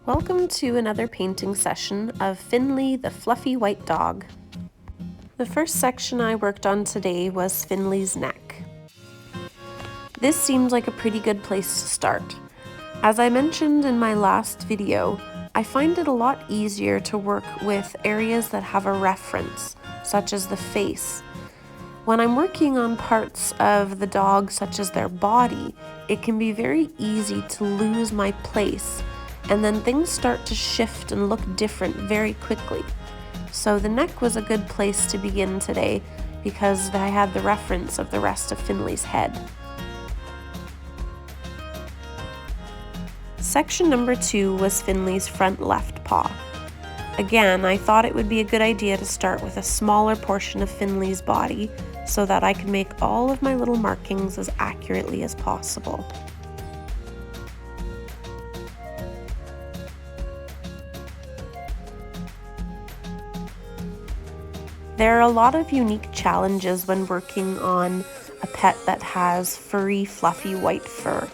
Welcome to another painting session of Finley the fluffy white dog. The first section I worked on today was Finley's neck. This seems like a pretty good place to start. As I mentioned in my last video, I find it a lot easier to work with areas that have a reference, such as the face. When I'm working on parts of the dog, such as their body, it can be very easy to lose my place, and then things start to shift and look different very quickly. So the neck was a good place to begin today because I had the reference of the rest of Finley's head. Section number 2 was Finley's front left paw. Again, I thought it would be a good idea to start with a smaller portion of Finley's body so that I can make all of my little markings as accurately as possible. There are a lot of unique challenges when working on a pet that has furry, fluffy white fur.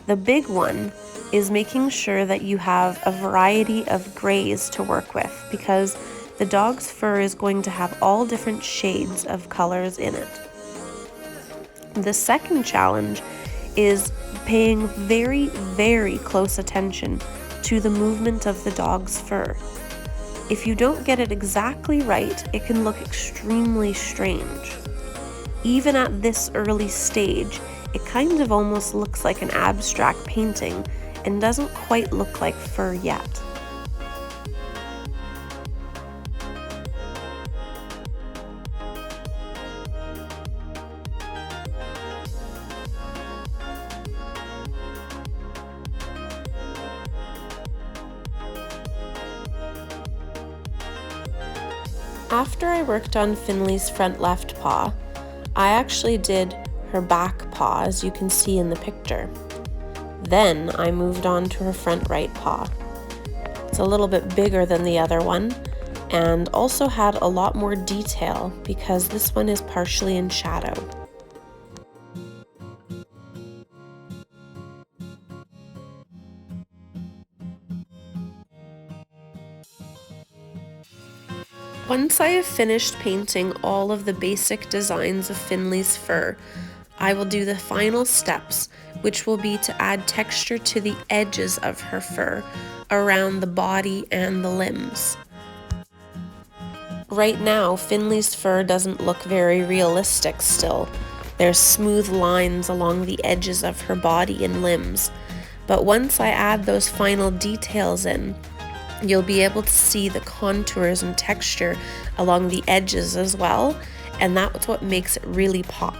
The big one is making sure that you have a variety of grays to work with, because the dog's fur is going to have all different shades of colors in it. The second challenge is paying very, very close attention to the movement of the dog's fur. If you don't get it exactly right, it can look extremely strange. Even at this early stage, it kind of almost looks like an abstract painting and doesn't quite look like fur yet. After I worked on Finley's front left paw, I actually did her back paw, as you can see in the picture. Then I moved on to her front right paw. It's a little bit bigger than the other one, and also had a lot more detail because this one is partially in shadow. Once I have finished painting all of the basic designs of Finley's fur, I will do the final steps, which will be to add texture to the edges of her fur, around the body and the limbs. Right now, Finley's fur doesn't look very realistic still. There's smooth lines along the edges of her body and limbs, but once I add those final details in, you'll be able to see the contours and texture along the edges as well, and that's what makes it really pop.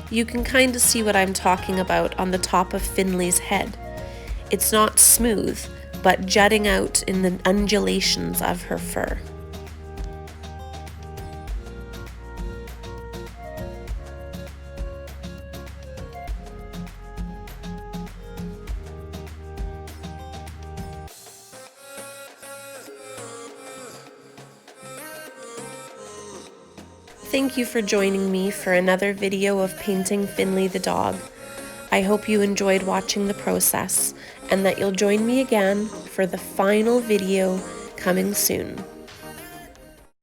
You can kind of see what I'm talking about on the top of Finley's head. It's not smooth, but jutting out in the undulations of her fur. Thank you for joining me for another video of painting Finley the dog. I hope you enjoyed watching the process and that you'll join me again for the final video coming soon.